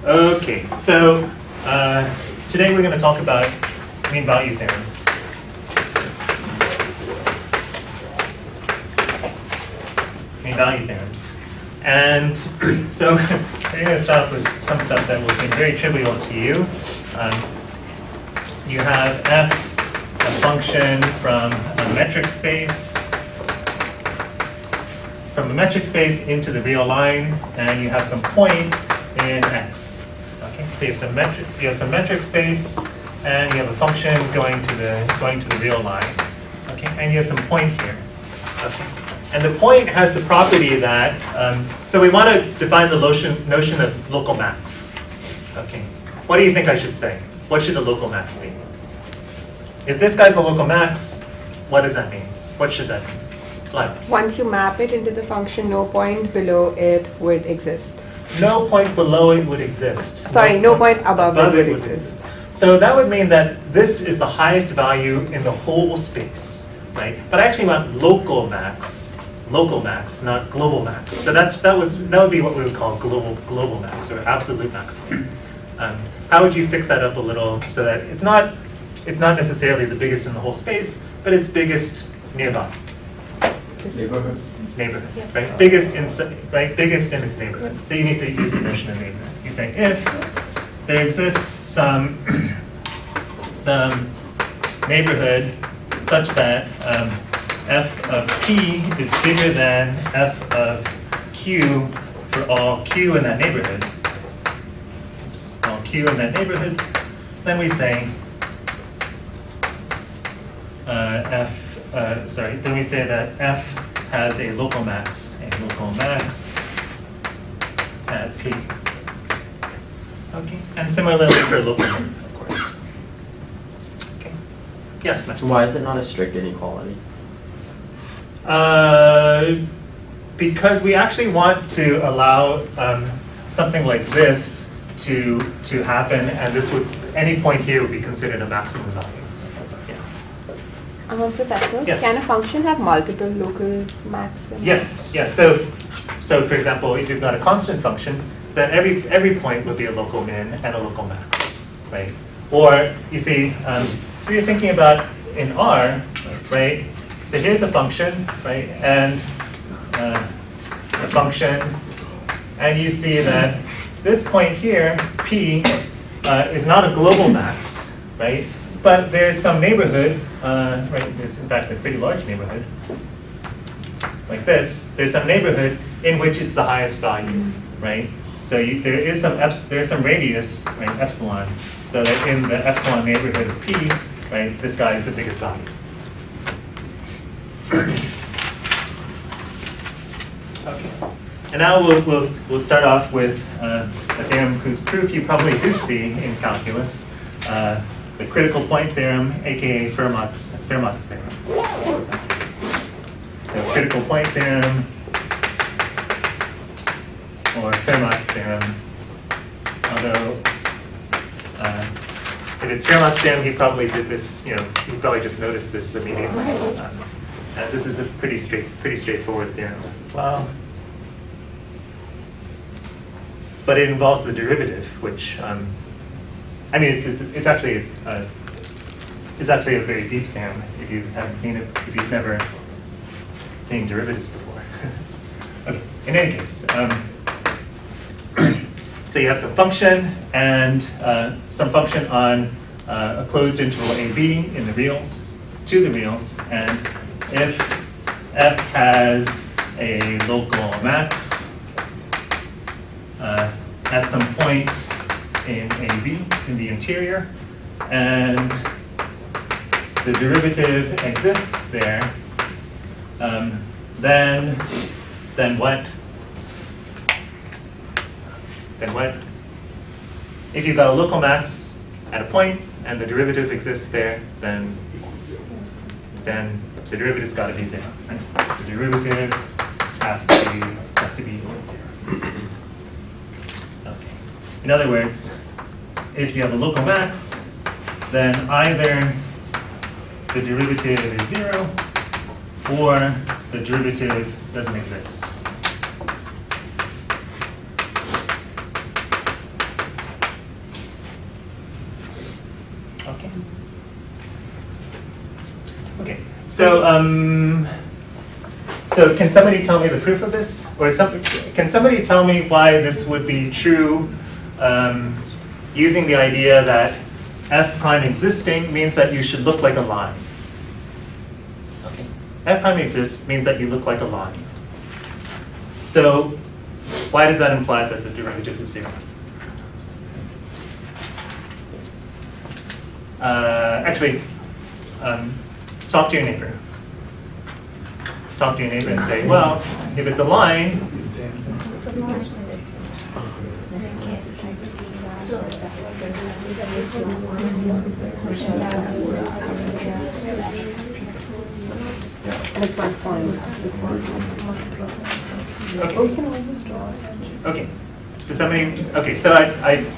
Okay, so today we're going to talk about mean value theorems. Mean value theorems. And so we're going to start off with some stuff that will seem very trivial to you. You have f, a function from a metric space, into the real line, and you have some point in x. Okay, so you have some metric space, and you have a function going to the real line. Okay, and you have some point here. Okay, and the point has the property that so we want to define the notion of local max. Okay, what do you think I should say? What should the local max be? If this guy's the local max, what does that mean? What should that mean? Once you map it into the function, no point below it would exist. No point below it would exist. Sorry, no point above it would exist. So that would mean that this is the highest value in the whole space, right? But I actually want local max, not global max. So that would be what we would call global max or absolute maximum. How would you fix that up a little so that it's not necessarily the biggest in the whole space, but it's biggest nearby? Neighborhood. Yeah. Right? Biggest in its neighborhood. So you need to use the notion of neighborhood. You say if there exists some neighborhood such that f of p is bigger than f of q for all q in that neighborhood. All q in that neighborhood, then we say then we say that f has a local max at p. Okay, and similarly for local min, of course. Okay. Yes, Max. Why is it not a strict inequality? Because we actually want to allow something like this to happen, and this would any point here would be considered a maximum value. Professor, yes. Can a function have multiple local maxima? Yes. So for example, if you've got a constant function, then every point would be a local min and a local max, right? Or you see, you're thinking about in R, right? So here's a function, right? And a function, and you see that this point here, P, is not a global max, right? But there's some neighborhood, right? There's in fact a pretty large neighborhood, like this. There's some neighborhood in which it's the highest value, right? So there's some radius, right? Epsilon, so that in the epsilon neighborhood of P, right? This guy is the biggest value. Okay. And now we'll start off with a theorem whose proof you probably did see in calculus. The critical point theorem, aka Fermat's theorem. So critical point theorem, or Fermat's theorem. Although if it's Fermat's theorem, he probably did this. He probably just noticed this immediately. This is a pretty straightforward theorem. Well, but it involves the derivative, which. I mean, it's actually a very deep theorem if you haven't seen it, if you've never seen derivatives before. Okay. In any case, so you have some function and some function on a closed interval AB in the reals, to the reals, and if f has a local max at some point in AB, in the interior, and the derivative exists there, then what? Then what? If you've got a local max at a point and the derivative exists there, then the derivative's got to be zero. Right? The derivative has to be equal to zero. Okay. In other words, if you have a local max, then either the derivative is zero or the derivative doesn't exist. So can somebody tell me the proof of this? Or can somebody tell me why this would be true using the idea that f prime existing means that you should look like a line? Okay. F prime exists means that you look like a line. So why does that imply that the derivative is 0? Actually, talk to your neighbor. Talk to your neighbor and say, well, if it's a line, It's like fine. okay. We can always draw it. Okay. Does somebody? Okay. So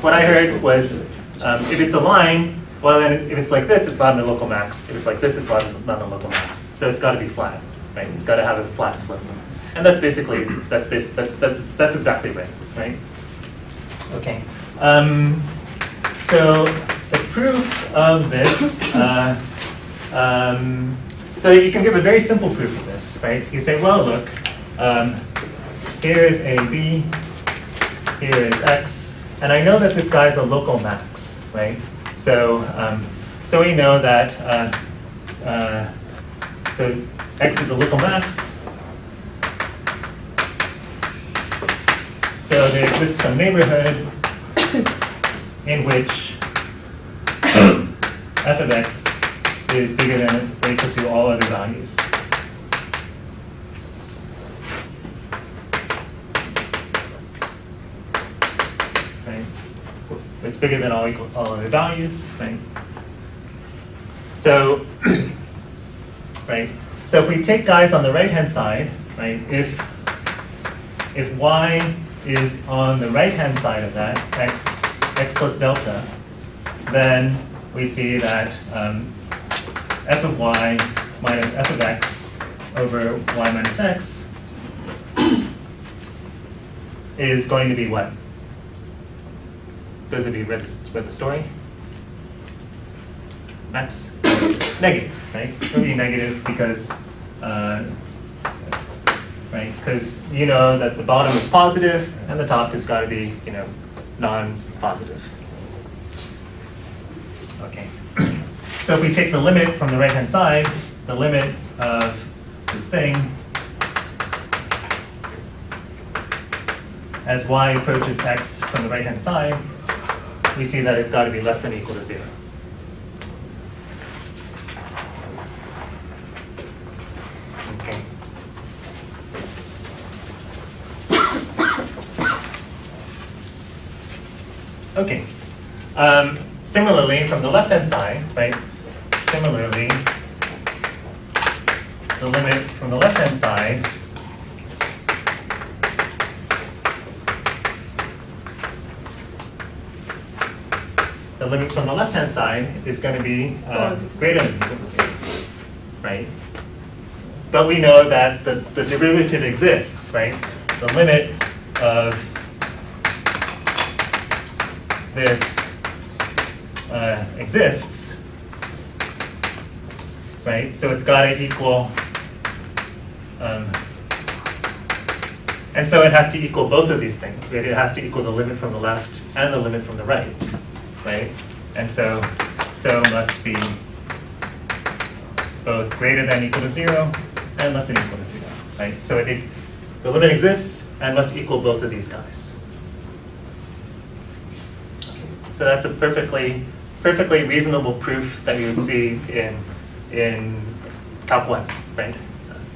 what I heard was if it's a line, well then if it's like this, it's not in a local max. If it's like this, it's not in a local max. So it's got to be flat, right? It's got to have a flat slope, and that's basically that's exactly right? Okay. So the proof of this. So you can give a very simple proof of this, right? You say, well, look, here is a b, here is x, and I know that this guy's a local max, right? So so we know that so x is a local max. So there exists some neighborhood in which f of x is bigger than or equal to all other values. Right? It's bigger than all other values, right? So, right. So if we take guys on the right-hand side, right? If y is on the right-hand side of that, x plus delta, then we see that f of y minus f of x over y minus x is going to be what? Those of you read the story? Max? Negative, right? It will be negative because, right? Because you know that the bottom is positive and the top has got to be, non-positive. Okay. So if we take the limit from the right-hand side, the limit of this thing as y approaches x from the right-hand side, we see that it's got to be less than or equal to 0. Okay. Okay. Similarly, from the left-hand side, right? Similarly, the limit from the left-hand side is going to be greater than or equal to 0, right? But we know that the derivative exists, right? The limit of this exists, right? So it's got to equal, and so it has to equal both of these things. It has to equal the limit from the left and the limit from the right, right? And so must be both greater than or equal to 0 and less than or equal to 0, right? So the limit exists and must equal both of these guys. So that's a perfectly reasonable proof that you would see in Calc 1, right?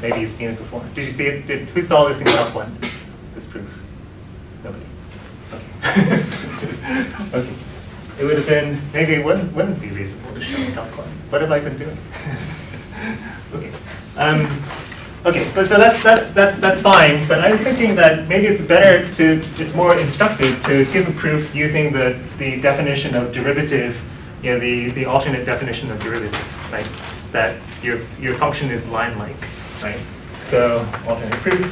Maybe you've seen it before. Did you see it? Who saw this in Calc 1? This proof? Nobody. Okay. Okay. It would have been, maybe it wouldn't be reasonable to show in Calc 1. What have I been doing? Okay. Okay, but so that's fine. But I was thinking that maybe it's more instructive to give a proof using the definition of derivative, the alternate definition of derivative, right? That your function is line-like, right? So alternate proof.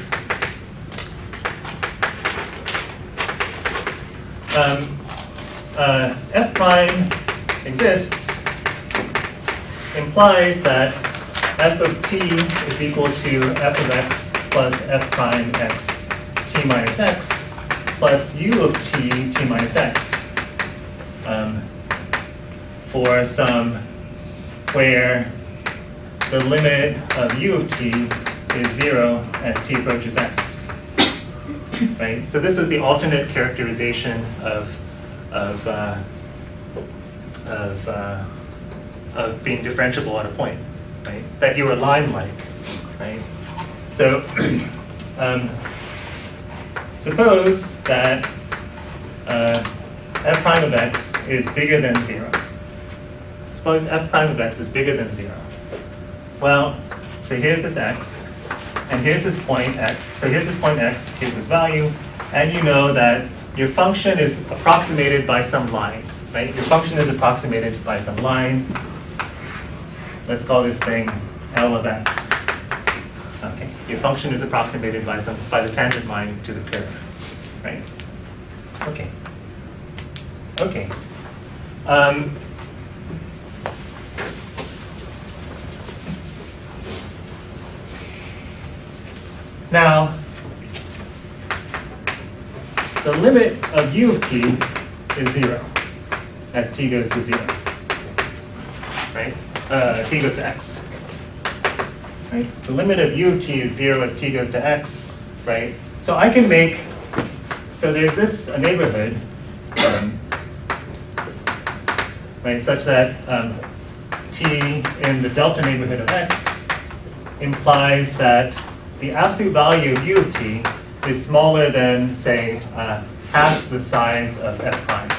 F prime exists implies that f of t is equal to f of x plus f prime x t minus x plus u of t t minus x for some where the limit of u of t is 0 as t approaches x. Right? So this was the alternate characterization of being differentiable at a point, right? That you were line-like, right? So suppose that f prime of x is bigger than 0. Suppose f prime of x is bigger than 0. Well, so here's this x, and here's this point x. So here's this point x, here's this value, and you know that your function is approximated by some line, right? Your function is approximated by some line. Let's call this thing L of x. Okay, your function is approximated by the tangent line to the curve, right? Okay. Okay. Now, the limit of u of t is 0 as t goes to 0, right? T goes to x, right? The limit of u of t is 0 as t goes to x, right? So I can make, so there exists a neighborhood, right, such that t in the delta neighborhood of x implies that the absolute value of u of t is smaller than, say, half the size of f prime.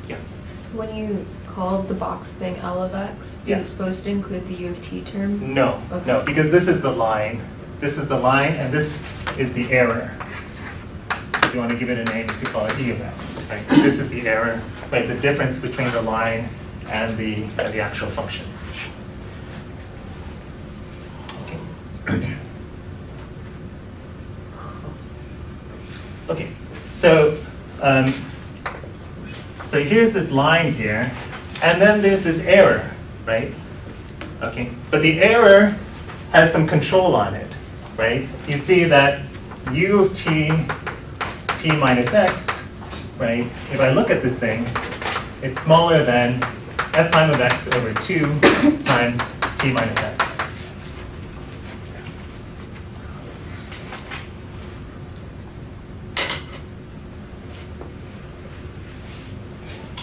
Yeah. When you called the box thing L of x, Yeah. is it supposed to include the u of t term? No, Okay. no, because this is the line. This is the line, and this is the error. If you want to give it a name, you could call it e of x. Right? This is the error, right? The difference between the line and the actual function. Okay. Okay. So so here's this line here, and then there's this error, right? Okay. But the error has some control on it, right? You see that u of t minus x, right? If I look at this thing, it's smaller than f prime of x over 2 times t minus x.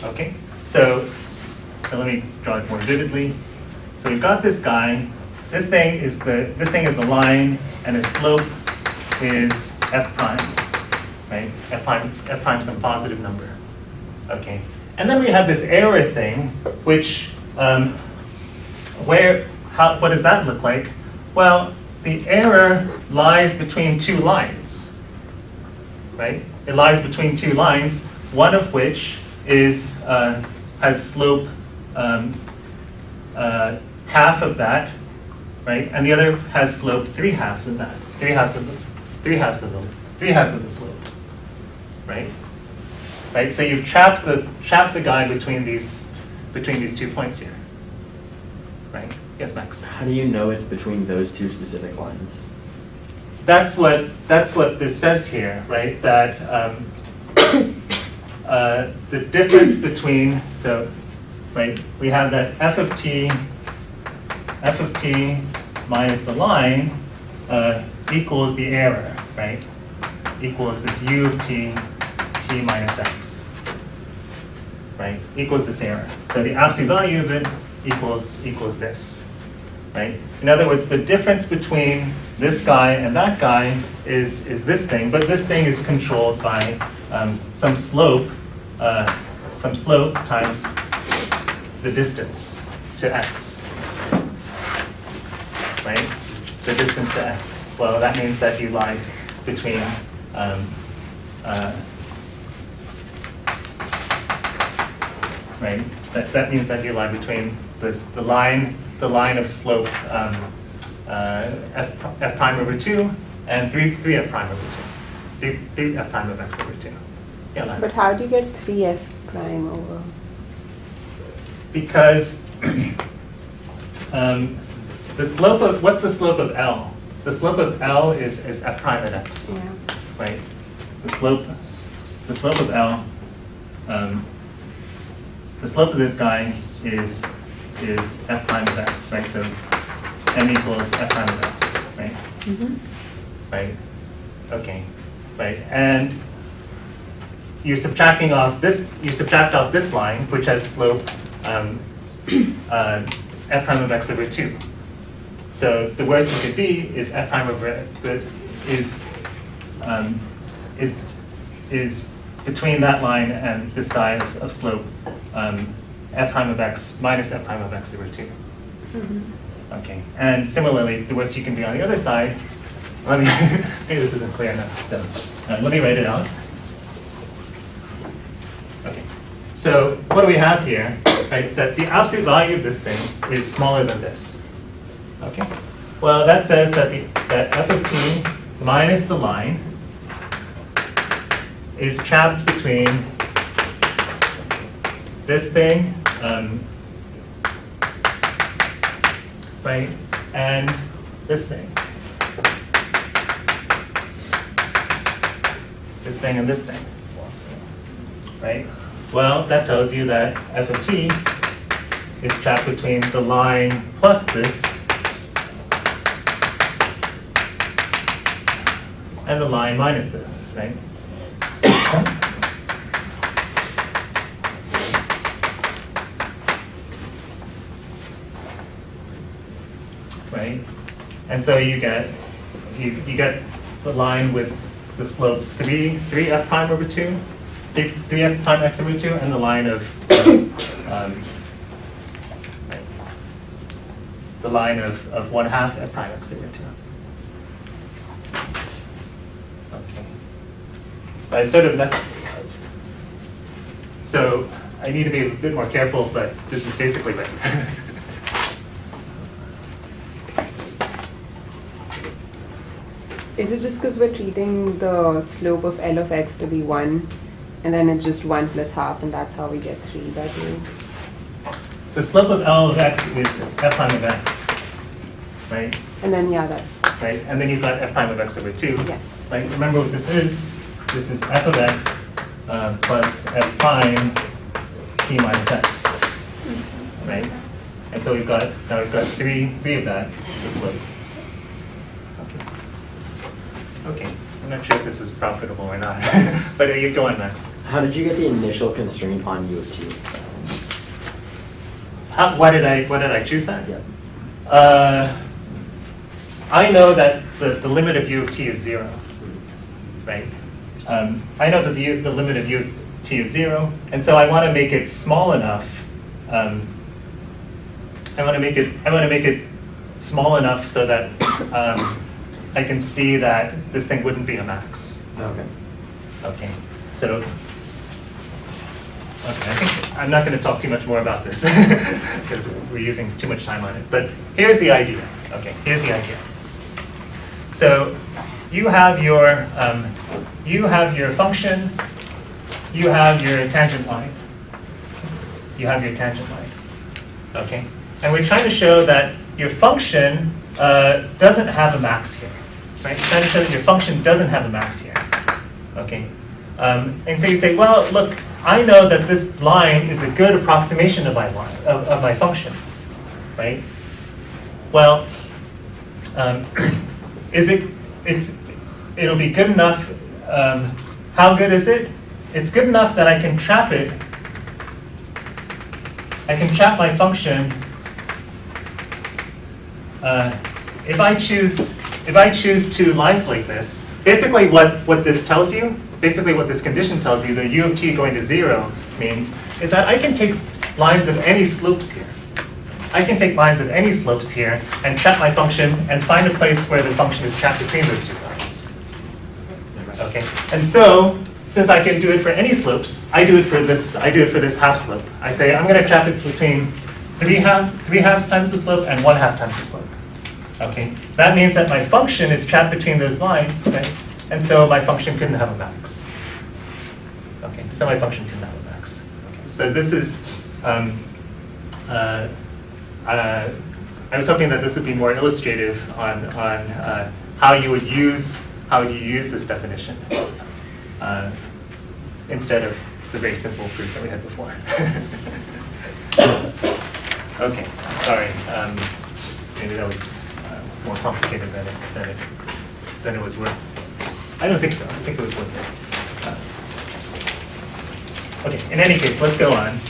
Okay, so let me draw it more vividly. So we've got this guy. This thing is the line, and its slope is f prime, right? F prime some positive number. Okay, and then we have this error thing, which what does that look like? Well, the error lies between two lines, right? It lies between two lines, one of which is has slope half of that, right? And the other has slope 3/2 of that, 3/2 of the slope, right? Right. So you've trapped the guy between these 2 points here, right? Yes, Max. How do you know it's between those two specific lines? That's what this says here, right? That the difference between, so, right, we have that f of t minus the line equals the error, right? Equals this u of t minus x, right? Equals this error. So the absolute value of it equals this, right? In other words, the difference between this guy and that guy is this thing, but this thing is controlled by some slope times the distance to x, right? The distance to x. Well, that means that you lie between right? That means that you lie between the line of slope f prime over 2 and 3f prime over 2, 3f prime of x over 2. Yeah, Larry. But how do you get 3f prime over? Because the slope of, what's the slope of L? The slope of L is f prime at x, Yeah. right? The slope of L, the slope of this guy is f prime of x, right? So m equals f prime of x, right? Mm-hmm. Right? Okay, right? And you're subtracting off this. You subtract off this line, which has slope f prime of x over 2. So the worst you could be is f prime over is between that line and this guy of slope f prime of x minus f prime of x over 2. Mm-hmm. Okay, and similarly, the worst you can be on the other side. Let me maybe this isn't clear enough. So let me write it out. Okay, so what do we have here? Right, that the absolute value of this thing is smaller than this. Okay, well that says that that f of t minus the line is trapped between this thing, right, and this thing. This thing and this thing, right? Well, that tells you that f of t is trapped between the line plus this and the line minus this, right? Right? And so you get the line with the slope 3f prime over 2, 3f prime x over 2, and the line of the line of 1/2 f prime x over 2. Okay. I sort of messed. So I need to be a bit more careful, but this is basically right. Is it just because we're treating the slope of L of x to be 1, and then it's just 1 plus half, and that's how we get 3 that way? The slope of L of x is f prime of x, right? And then, yeah, that's... Right, and then you've got f prime of x over 2. Yeah. Right, remember what this is? This is f of x plus f prime t minus x, right? And so we've got, now we've got three of that, the slope. Okay, I'm not sure if this is profitable or not, but you go on, Max. How did you get the initial constraint on u of t? Why did I choose that? Yeah. I know that the limit of u of t is 0, right? I know that the limit of u of t is 0, and so I want to make it small enough. I want to make it small enough so that I can see that this thing wouldn't be a max. Okay. Okay. So. Okay, I think I'm not going to talk too much more about this because we're using too much time on it. But here's the idea. Okay, here's the idea. So you have your function, you have your tangent line, you have your tangent line. Okay, and we're trying to show that your function doesn't have a max here, right? We're trying to show that your function doesn't have a max here. Okay, and so you say, well, look. I know that this line is a good approximation of my line, of my function, right? Well, it'll be good enough. How good is it? It's good enough that I can trap it. I can trap my function if I choose two lines like this. Basically, what this tells you. Basically what this condition tells you, the u of t going to 0 means, is that I can take lines of any slopes here. I can take lines of any slopes here and trap my function and find a place where the function is trapped between those two lines. Okay, and so, since I can do it for any slopes, I do it for this half slope. I say I'm going to trap it between 3 halves times the slope and 1/2 times the slope. Okay, that means that my function is trapped between those lines, right? And so my function couldn't have a max. Okay. semi-function can have a max. Okay. So this is, I was hoping that this would be more illustrative on how you would use this definition instead of the very simple proof that we had before. Okay, sorry. Maybe that was more complicated than it was worth. I don't think so. I think it was worth it. Okay, in any case, let's go on.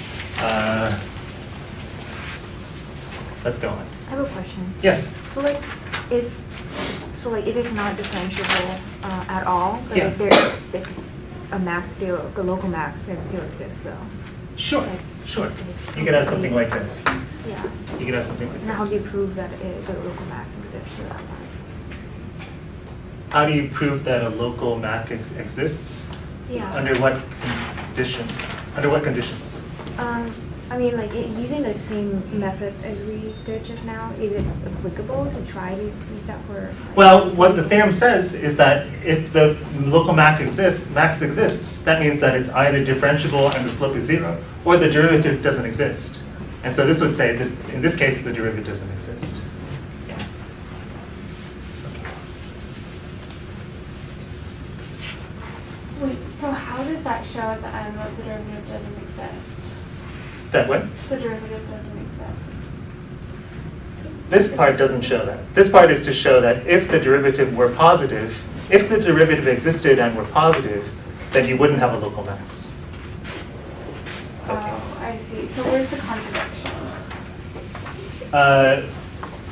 Let's go on. I have a question. Yes. So like, if it's not differentiable at all, but Yeah. if a max still, the local max still exists though. Sure, Like, sure. it's You could have something like this. Yeah. You could have something like And how do you this. prove that the local max exists for that one? How do you prove that a local max exists? Yeah. Under what conditions? Under what conditions? I mean, like using the same method as we did just now, is it applicable to try to use that for? Like, Well, what the theorem says is that if the local max exists, that means that it's either differentiable and the slope is 0, or the derivative doesn't exist. And so this would say that in this case, the derivative doesn't exist. Yeah. Wait, so how does that show at the end that the derivative doesn't exist? That what? The derivative doesn't exist. This part doesn't show that. This part is to show that if the derivative were positive, if the derivative existed and were positive, then you wouldn't have a local max. Okay. Oh, I see. So where's the contradiction?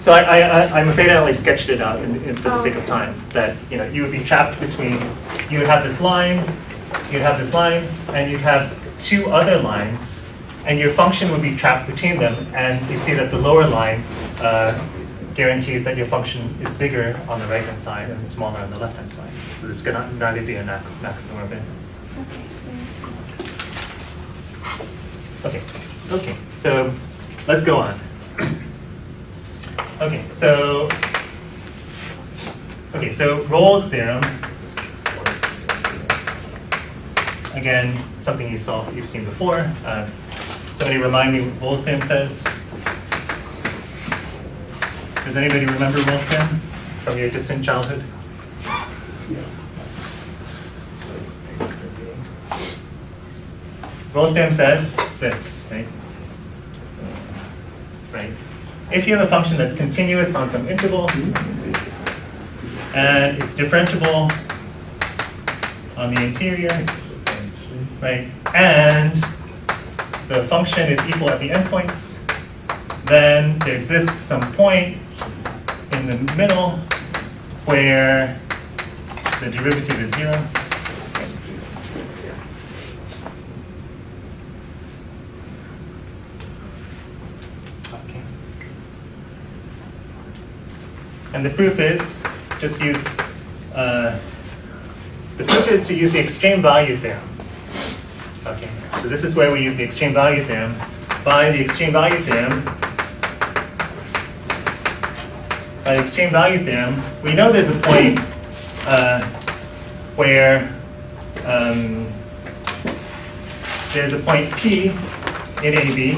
So I'm afraid I only sketched it out for the sake of time. That you would be trapped between, you would have this line, and you'd have two other lines, and your function would be trapped between them. And you see that the lower line guarantees that your function is bigger on the right-hand side and smaller on the left-hand side. So this cannot neither be a maximum or min. Okay. So let's go on. So Rolle's theorem. Again, something you've seen before. Somebody remind me what Rolle's theorem says. Does anybody remember Rolle's theorem from your distant childhood? Rolle's theorem says this, right? If you have a function that's continuous on some interval, and it's differentiable on the interior, right? And the function is equal at the endpoints, then there exists some point in the middle where the derivative is 0. Okay. And the proof is to use the extreme value theorem. Okay, so this is where we use the extreme value theorem. By the extreme value theorem, we know there's a point where there's a point P in AB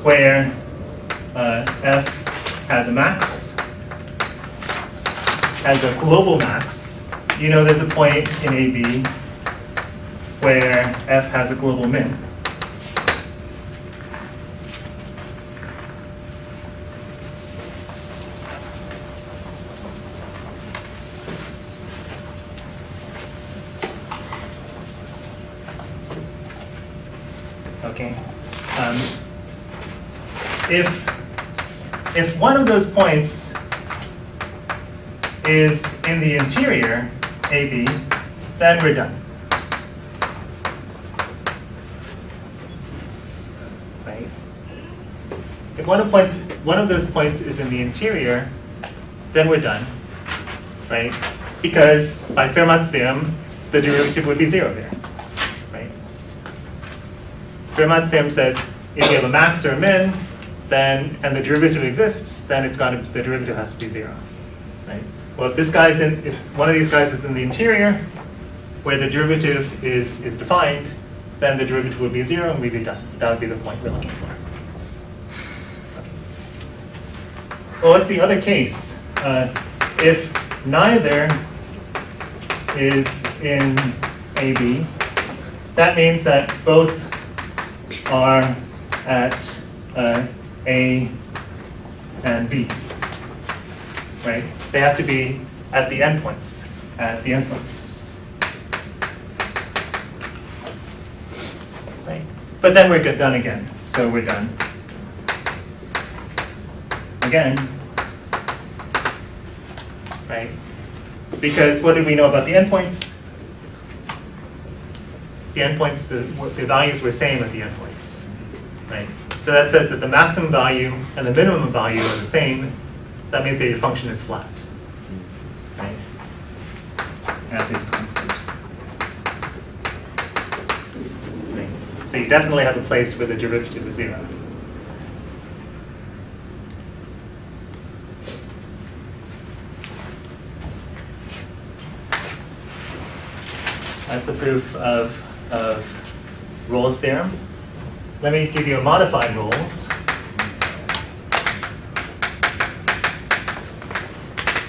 where f has a max, has a global max. You know there's a point in AB where f has a global min. Okay. If one of those points is in the interior, AB, then we're done. Right? If one of those points is in the interior, then we're done. Right? Because by Fermat's theorem, the derivative would be 0 there. Right? Fermat's theorem says if you have a max or a min, then and the derivative exists, then the derivative has to be 0. Right? Well, if one of these guys is in the interior, where the derivative is defined, then the derivative would be 0 and we'd be done. That would be the point we're looking for. Okay. Well, what's the other case? If neither is in AB, that means that both are at A and B, right? They have to be at the endpoints, right? But then we're done again, so we're done. Again, right? Because what do we know about the endpoints? The endpoints, the values were same at the endpoints, right? So that says that the maximum value and the minimum value are the same. That means that your function is flat, right? F is constant. Right. So you definitely have a place where the derivative is 0. That's the proof of Rolle's theorem. Let me give you a modified Rolle's.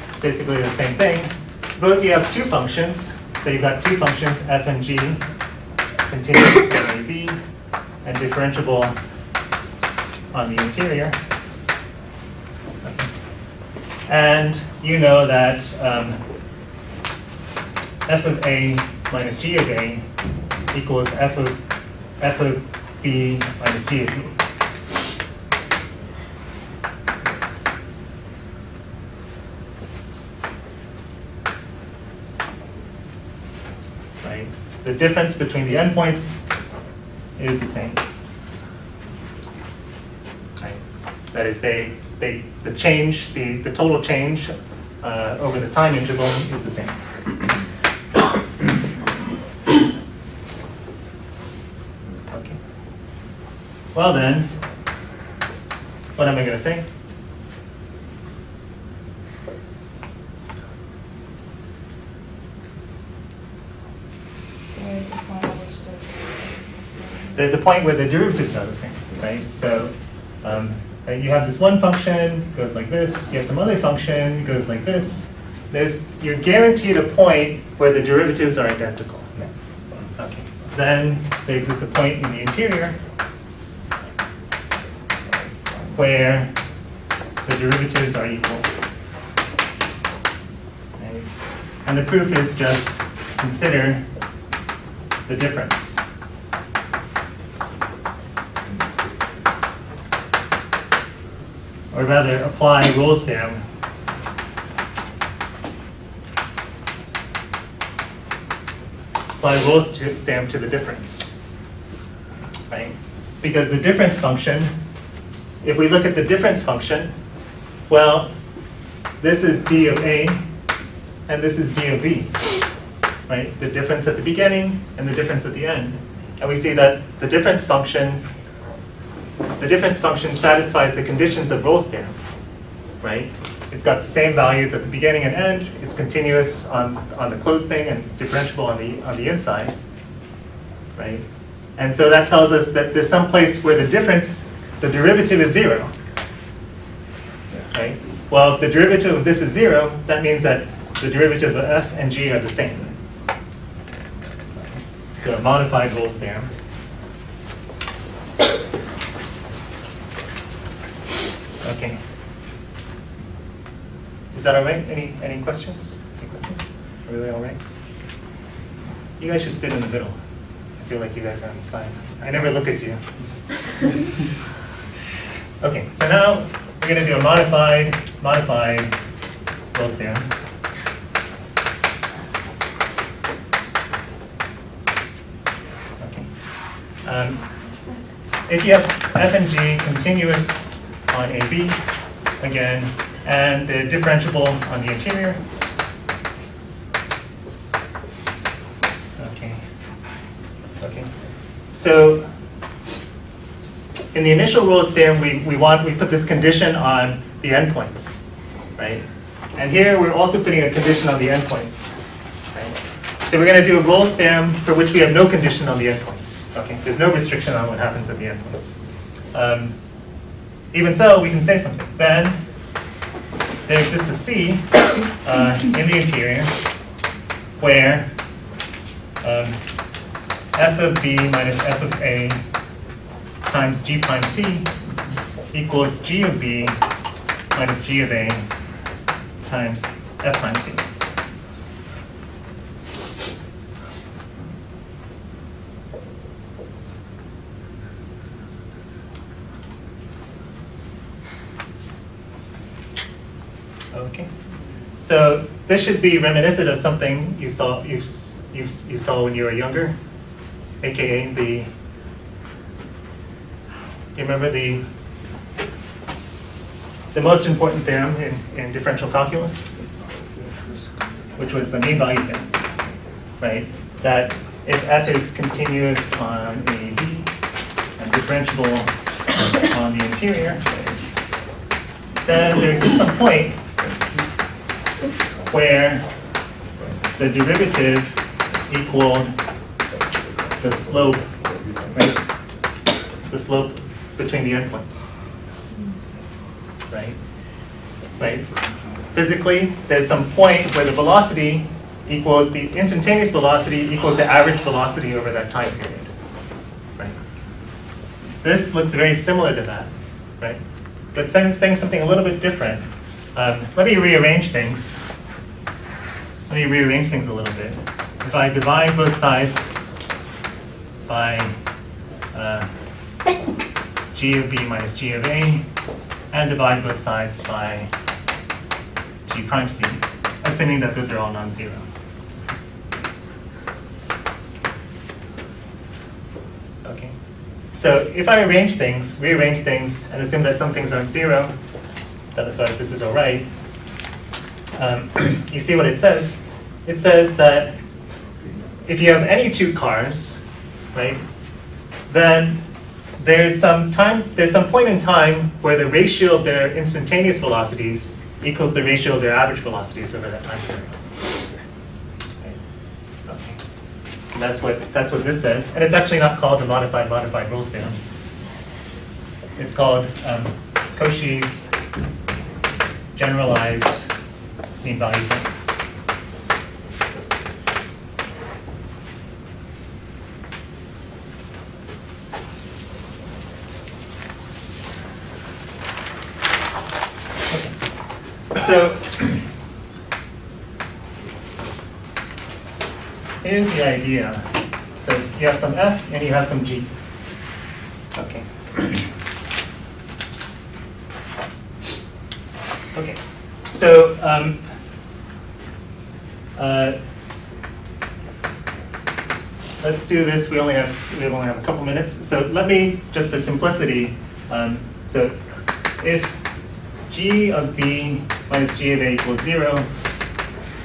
It's basically the same thing. Suppose you have two functions. So you've got two functions, f and g, continuous in AB, and differentiable on the interior. And you know that f of a minus g of a equals f of b minus g of b. Right? The difference between the endpoints is the same. Right? That is, the total change over the time interval is the same. Well then, what am I going to say? There is a point at which the derivative is the same. There's a point where the derivatives are the same, right? So you have this one function, goes like this. You have some other function, goes like this. You're guaranteed a point where the derivatives are identical. Okay. Then there exists a point in the interior where the derivatives are equal. Okay. And the proof is just consider the difference. Or rather, apply Rolle's theorem. Apply Rolle's theorem to the difference. Right? Because the difference function, if we look at the difference function, well, this is d of a, and this is d of b, right? The difference at the beginning and the difference at the end. And we see that the difference function satisfies the conditions of Rolle's theorem, right? It's got the same values at the beginning and end. It's continuous on the closed thing, and it's differentiable on the inside, right? And so that tells us that there's some place where the derivative is 0, right? Well, if the derivative of this is 0, that means that the derivative of f and g are the same. So a modified Rolle's theorem. Okay. Is that all right? Any questions? Any questions? Really all right? You guys should sit in the middle. I feel like you guys are on the side. I never look at you. Okay, so now we're going to do a modified Rolle's theorem. Okay. If you have f and g continuous on AB, again, and they're differentiable on the interior. Okay. So in the initial Rolle's theorem, we put this condition on the endpoints, right? And here we're also putting a condition on the endpoints, right? So we're going to do Rolle's theorem for which we have no condition on the endpoints. Okay, there's no restriction on what happens at the endpoints. Even so, we can say something. Then there exists a C in the interior where f of b minus f of a times g prime c equals g of b minus g of a times f prime c. Okay, so this should be reminiscent of something you saw when you were younger, aka you remember the most important theorem in differential calculus, which was the mean value theorem, right? That if f is continuous on a b and differentiable on the interior, then there exists some point where the derivative equaled the slope, right? The slope between the endpoints, right? Right? Physically, there's some point where the velocity equals the instantaneous velocity equals the average velocity over that time period, right? This looks very similar to that, right? But saying something a little bit different. Let me rearrange things. Let me rearrange things a little bit. If I divide both sides by g of b minus g of a, and divide both sides by g prime c, assuming that those are all non-zero. Okay. So if I rearrange things, and assume that some things aren't zero, that looks like this is all right. You see what it says? It says that if you have any two cars, right, then there's some point in time where the ratio of their instantaneous velocities equals the ratio of their average velocities over that time period. Okay. And that's what this says, and it's actually not called the modified Rolle's theorem. It's called Cauchy's Generalized Mean Value Theorem. So here's the idea. So you have some f and you have some g. Okay. Okay. So let's do this. We only have a couple minutes. So let me, just for simplicity, so if g of b minus g of a equals 0,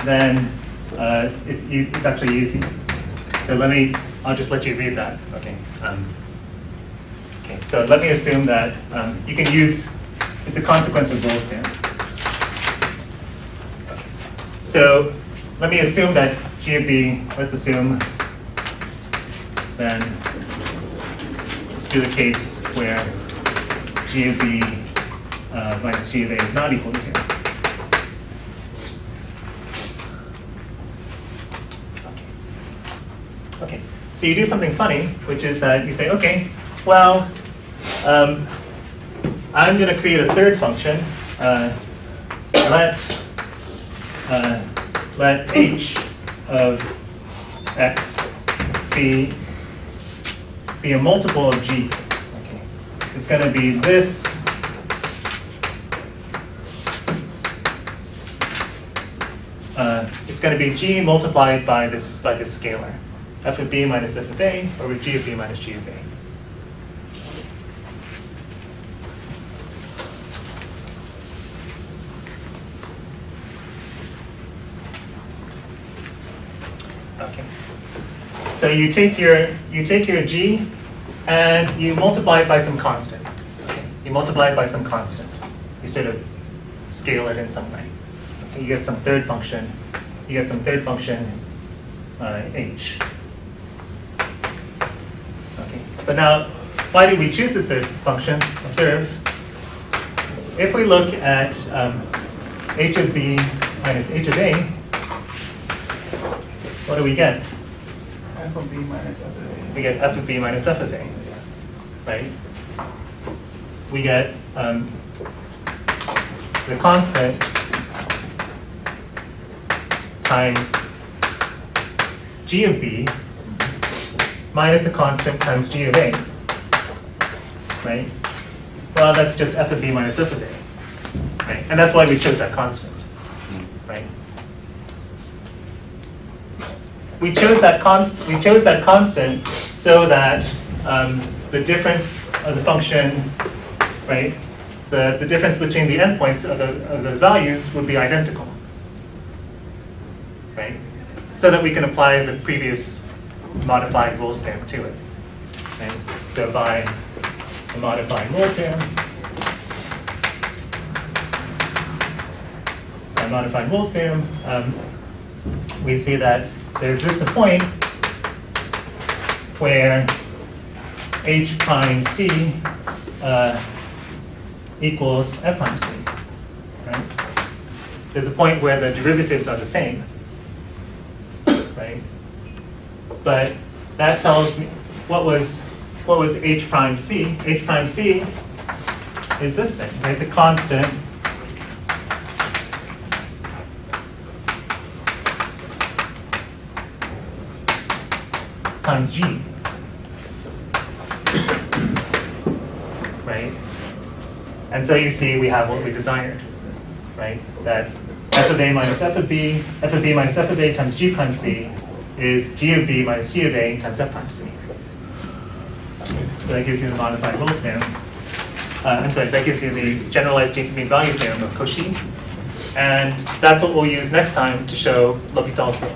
then it's actually easy. So I'll just let you read that. Okay. Okay. So let me assume that you can use, it's a consequence of Rolle's theorem. Okay. So let me assume that g of b, let's assume then, let's do the case where g of b minus g of a is not equal to 0. Okay, so you do something funny, which is that you say, okay, well, I'm going to create a third function. Let h of x be a multiple of g. Okay, it's going to be this. It's going to be g multiplied by this scalar, f of b minus f of a, over g of b minus g of a. Okay. So you take your g and you multiply it by some constant. Okay. You multiply it by some constant. You sort of scale it in some way. So you get some third function. h. Okay. But now, why did we choose this function? Observe. If we look at h of b minus h of a, what do we get? F of b minus f of a. We get f of b minus f of a, right? We get the constant times g of b minus the constant times g of a, right? Well, that's just f of b minus f of a, right? And that's why we chose that constant, right? We chose that constant so that the difference of the function, right? The difference between the endpoints of those values would be identical, right? So that we can apply the previous modified Rolle's theorem to it, right? So by the modified Rolle's theorem, we see that there exists a point where h prime c equals f prime c, right? There's a point where the derivatives are the same, right? But that tells me what was h prime c. H prime c is this thing, right? The constant times g, right? And so you see we have what we desired, right? That f of a minus f of b minus f of a times g prime c is g of b minus g of a times f prime c. So that gives you the modified Rolle's theorem. I'm sorry, that gives you the generalized mean value theorem of Cauchy. And that's what we'll use next time to show L'Hopital's rule.